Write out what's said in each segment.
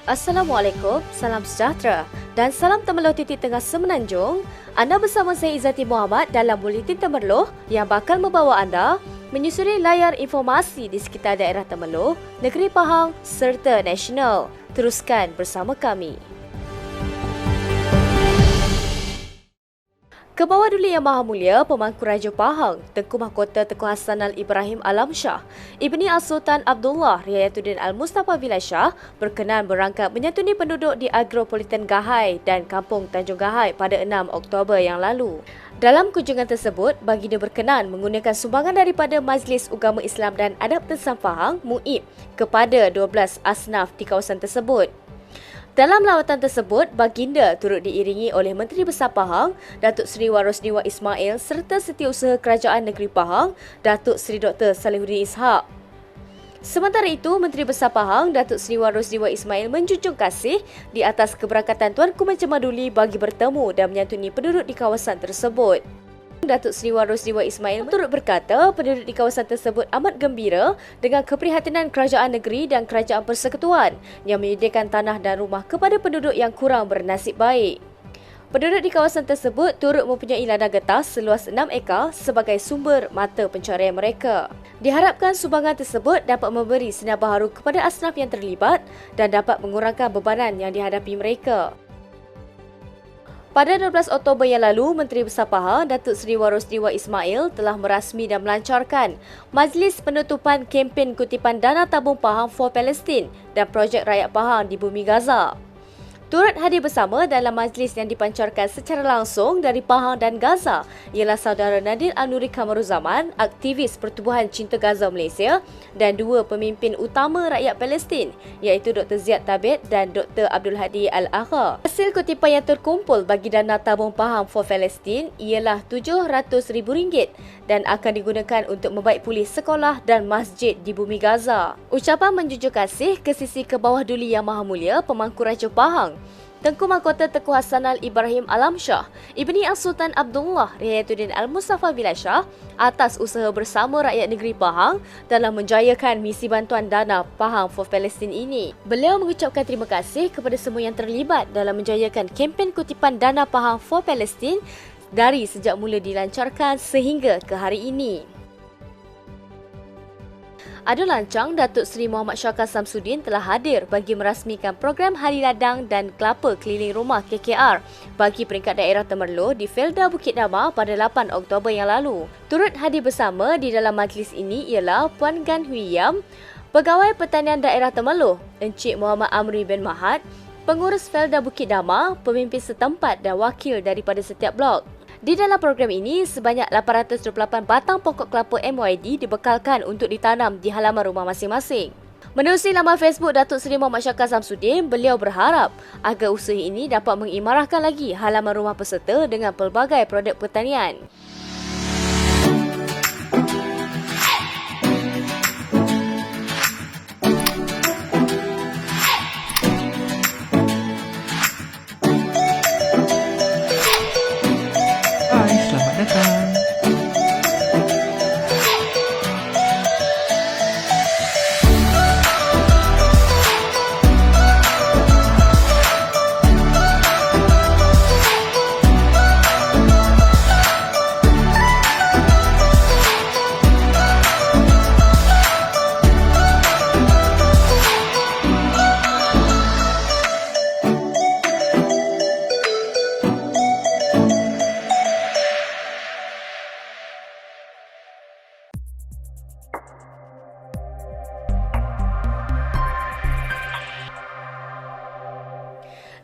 Assalamualaikum, salam sejahtera dan salam Temerloh titik tengah Semenanjung. Anda bersama saya Izzati Muhammad dalam Buletin Temerloh yang bakal membawa anda menyusuri layar informasi di sekitar daerah Temerloh, Negeri Pahang serta nasional. Teruskan bersama kami. Kebawah Duli Yang Maha Mulia Pemangku Raja Pahang, Tengku Mahkota Tengku Hassanal Ibrahim Alamsyah, Ibni As-Sultan Abdullah Riayatuddin Al-Mustafa Vilaysyah berkenan berangkat menyantuni penduduk di Agropolitan Gahai dan Kampung Tanjung Gahai pada 6 Oktober yang lalu. Dalam kunjungan tersebut, baginda berkenan menggunakan sumbangan daripada Majlis Ugama Islam dan Adab Tersam Pahang (MUIP) kepada 12 asnaf di kawasan tersebut. Dalam lawatan tersebut, baginda turut diiringi oleh Menteri Besar Pahang, Datuk Seri Warosdiwa Ismail serta Setiausaha Kerajaan Negeri Pahang, Datuk Seri Dr. Salihuddin Ishak. Sementara itu, Menteri Besar Pahang, Datuk Seri Warosdiwa Ismail menjunjung kasih di atas keberangkatan Tuanku Macam Maduli bagi bertemu dan menyantuni penduduk di kawasan tersebut. Datuk Seri Warosdiwa Ismail turut berkata penduduk di kawasan tersebut amat gembira dengan keprihatinan kerajaan negeri dan kerajaan persekutuan yang menyediakan tanah dan rumah kepada penduduk yang kurang bernasib baik. Penduduk di kawasan tersebut turut mempunyai ladang getah seluas 6 ekar sebagai sumber mata pencaharian mereka. Diharapkan sumbangan tersebut dapat memberi sinar baharu kepada asnaf yang terlibat dan dapat mengurangkan bebanan yang dihadapi mereka. Pada 12 Oktober yang lalu, Menteri Besar Pahang, Datuk Seri Warosdiwa Ismail telah merasmi dan melancarkan Majlis Penutupan Kempen Kutipan Dana Tabung Pahang for Palestine dan Projek Rakyat Pahang di Bumi Gaza. Turut hadir bersama dalam majlis yang dipancarkan secara langsung dari Pahang dan Gaza ialah saudara Nadir Al-Nuri Kamaruzaman, aktivis Pertubuhan Cinta Gaza Malaysia dan dua pemimpin utama rakyat Palestin iaitu Dr. Ziad Thabit dan Dr. Abdul Hadi Al-Agha. Hasil kutipan yang terkumpul bagi dana tabung Pahang for Palestine ialah RM700,000 dan akan digunakan untuk membaik pulih sekolah dan masjid di Bumi Gaza. Ucapan menjunjung kasih ke sisi Kebawah Duli Yang Maha Mulia Pemangku Raja Pahang, Tengku Mahkota Tengku Hassanal Ibrahim Alamsyah, Ibni As-Sultan Abdullah Riayatuddin Al-Mustafa Vilaysyah atas usaha bersama rakyat negeri Pahang dalam menjayakan misi bantuan dana Pahang for Palestine ini. Beliau mengucapkan terima kasih kepada semua yang terlibat dalam menjayakan kempen kutipan dana Pahang for Palestine dari sejak mula dilancarkan sehingga ke hari ini. Adu Lancang Datuk Seri Muhammad Syakar Samsudin telah hadir bagi merasmikan program Hari Ladang dan Kelapa Keliling Rumah KKR bagi peringkat daerah Temerloh di Felda Bukit Damar pada 8 Oktober yang lalu. Turut hadir bersama di dalam majlis ini ialah Puan Gan Hui Yam, Pegawai Pertanian Daerah Temerloh, Encik Muhammad Amri bin Mahat, Pengurus Felda Bukit Damar, pemimpin setempat dan wakil daripada setiap blok. Di dalam program ini, sebanyak 828 batang pokok kelapa MYD dibekalkan untuk ditanam di halaman rumah masing-masing. Menerusi laman Facebook Datuk Seri Muhammad Syakar Samsudin, beliau berharap agar usaha ini dapat mengimarahkan lagi halaman rumah peserta dengan pelbagai produk pertanian. Hai, selamat datang.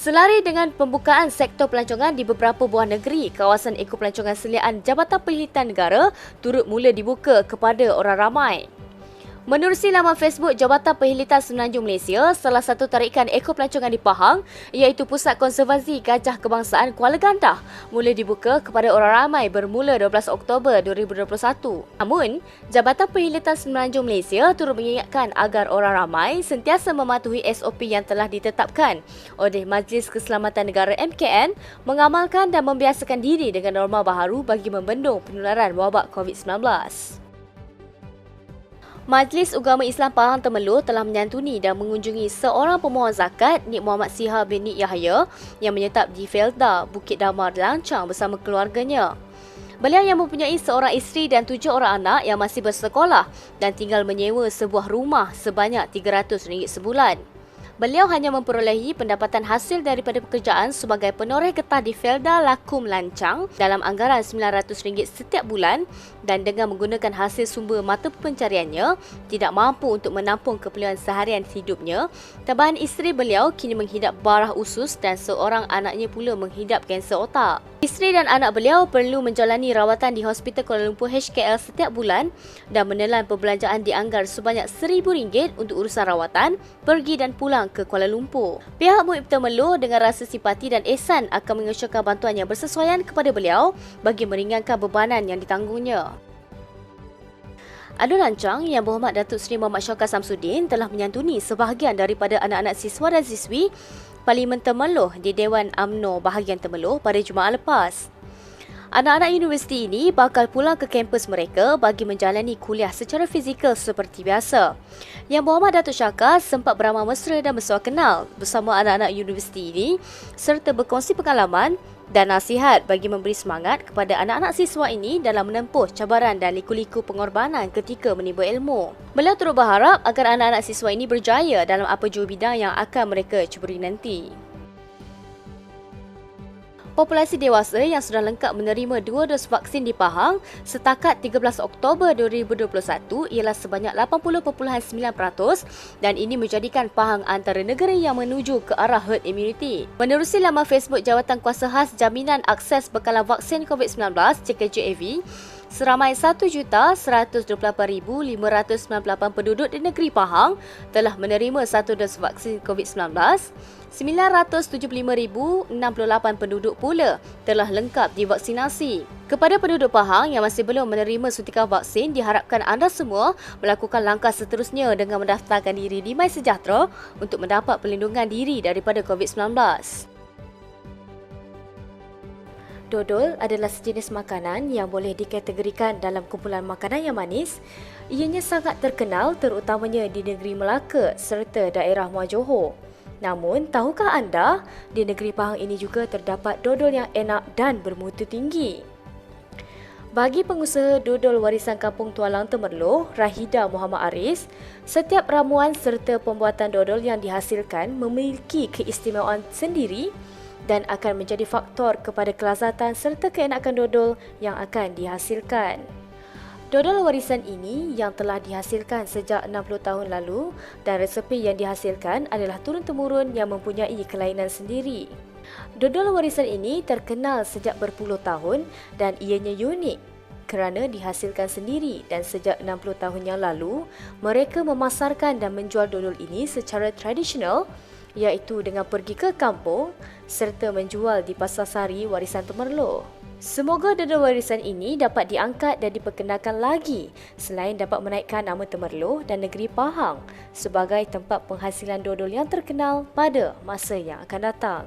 Selari dengan pembukaan sektor pelancongan di beberapa buah negeri, kawasan ekopelancongan seliaan Jabatan Perkhidmatan Negara turut mula dibuka kepada orang ramai. Menerusi laman Facebook Jabatan Perkhidmatan Semenanjung Malaysia, salah satu tarikan ekopelancongan di Pahang iaitu Pusat Konservasi Gajah Kebangsaan Kuala Gandah mula dibuka kepada orang ramai bermula 12 Oktober 2021. Namun, Jabatan Perkhidmatan Semenanjung Malaysia turut mengingatkan agar orang ramai sentiasa mematuhi SOP yang telah ditetapkan oleh Majlis Keselamatan Negara MKN, mengamalkan dan membiasakan diri dengan norma baharu bagi membendung penularan wabak COVID-19. Majlis Ugama Islam Pahang Temerloh telah menyantuni dan mengunjungi seorang pemohon zakat, Nik Muhammad Siha bin Nik Yahya yang menyetap di Felda, Bukit Damar, Lancang bersama keluarganya. Beliau yang mempunyai seorang isteri dan 7 orang anak yang masih bersekolah dan tinggal menyewa sebuah rumah sebanyak RM300 sebulan. Beliau hanya memperolehi pendapatan hasil daripada pekerjaan sebagai penoreh getah di Felda Lakum Lancang dalam anggaran RM900 setiap bulan dan dengan menggunakan hasil sumber mata pencariannya tidak mampu untuk menampung keperluan seharian hidupnya. Tambahan isteri beliau kini menghidap barah usus dan seorang anaknya pula menghidap kanser otak. Isteri dan anak beliau perlu menjalani rawatan di Hospital Kuala Lumpur HKL setiap bulan dan menelan perbelanjaan dianggar sebanyak RM1,000 untuk urusan rawatan, pergi dan pulang ke Kuala Lumpur. Pihak MUIB Temerloh dengan rasa simpati dan ihsan akan mengesyorkan bantuan yang bersesuaian kepada beliau bagi meringankan bebanan yang ditanggungnya. Adu Lancang Yang Berhormat Datuk Seri Muhammad Syaukat Samsudin telah menyantuni sebahagian daripada anak-anak siswa dan siswi Parlimen Temerloh di Dewan UMNO bahagian Temerloh pada Jumaat lepas. Anak-anak universiti ini bakal pulang ke kampus mereka bagi menjalani kuliah secara fizikal seperti biasa. Yang Berhormat Datuk Syaukat sempat beramah mesra dan bersuah kenal bersama anak-anak universiti ini serta berkongsi pengalaman dan nasihat bagi memberi semangat kepada anak-anak siswa ini dalam menempuh cabaran dan liku-liku pengorbanan ketika menimba ilmu. Beliau turut berharap agar anak-anak siswa ini berjaya dalam apa jua bidang yang akan mereka ceburi nanti. Populasi dewasa yang sudah lengkap menerima 2 dos vaksin di Pahang setakat 13 Oktober 2021 ialah sebanyak 80.9% dan ini menjadikan Pahang antara negara yang menuju ke arah herd immunity. Menerusi laman Facebook Jawatan Kuasa Khas Jaminan Akses Bekalan Vaksin COVID-19 JKJAV, seramai 1,128,598 penduduk di negeri Pahang telah menerima 1 dos vaksin COVID-19. 975,068 penduduk pula telah lengkap divaksinasi. Kepada penduduk Pahang yang masih belum menerima suntikan vaksin, diharapkan anda semua melakukan langkah seterusnya dengan mendaftarkan diri di MySejahtera untuk mendapat perlindungan diri daripada COVID-19. Dodol adalah sejenis makanan yang boleh dikategorikan dalam kumpulan makanan yang manis. Ianya sangat terkenal terutamanya di negeri Melaka serta daerah Muar Johor. Namun, tahukah anda, di negeri Pahang ini juga terdapat dodol yang enak dan bermutu tinggi? Bagi pengusaha dodol warisan Kampung Tualang Temerloh, Rahida Muhammad Aris, setiap ramuan serta pembuatan dodol yang dihasilkan memiliki keistimewaan sendiri dan akan menjadi faktor kepada kelazatan serta keenakan dodol yang akan dihasilkan. Dodol warisan ini yang telah dihasilkan sejak 60 tahun lalu dan resepi yang dihasilkan adalah turun-temurun yang mempunyai kelainan sendiri. Dodol warisan ini terkenal sejak berpuluh tahun dan ianya unik kerana dihasilkan sendiri dan sejak 60 tahun yang lalu mereka memasarkan dan menjual dodol ini secara tradisional iaitu dengan pergi ke kampung serta menjual di Pasar Sari Warisan Temerloh. Semoga dodol warisan ini dapat diangkat dan diperkenalkan lagi selain dapat menaikkan nama Temerloh dan negeri Pahang sebagai tempat penghasilan dodol yang terkenal pada masa yang akan datang.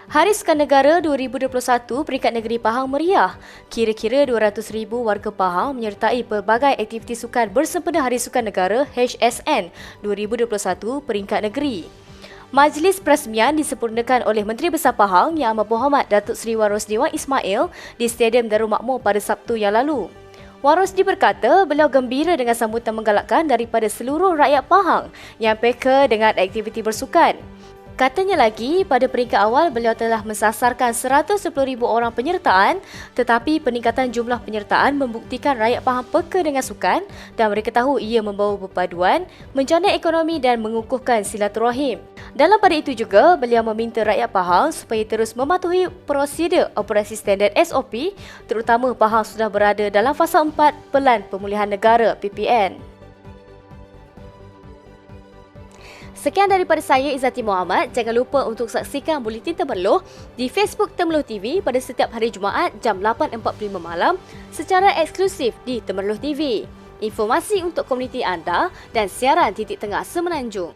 Hari Sukan Negara 2021 peringkat negeri Pahang meriah. Kira-kira 200,000 warga Pahang menyertai pelbagai aktiviti sukan bersempena Hari Sukan Negara HSN 2021 peringkat negeri. Majlis peresmian disempurnakan oleh Menteri Besar Pahang Yang Amat Berhormat Datuk Seri Wan Rosdi Wan Ismail di Stadium Darul Makmur pada Sabtu yang lalu. Wan Rosdi berkata beliau gembira dengan sambutan menggalakkan daripada seluruh rakyat Pahang yang peka dengan aktiviti bersukan. Katanya lagi, pada peringkat awal beliau telah mensasarkan 110,000 orang penyertaan tetapi peningkatan jumlah penyertaan membuktikan rakyat Pahang peka dengan sukan dan mereka tahu ia membawa perpaduan, menjana ekonomi dan mengukuhkan silaturahim. Dalam pada itu juga, beliau meminta rakyat Pahang supaya terus mematuhi prosedur operasi standard SOP terutama Pahang sudah berada dalam fasa 4 Pelan Pemulihan Negara PPN. Sekian daripada saya Izzati Muhammad. Jangan lupa untuk saksikan Buletin Temerloh di Facebook Temerloh TV pada setiap hari Jumaat jam 8.45 malam secara eksklusif di Temerloh TV. Informasi untuk komuniti anda dan siaran titik tengah Semenanjung.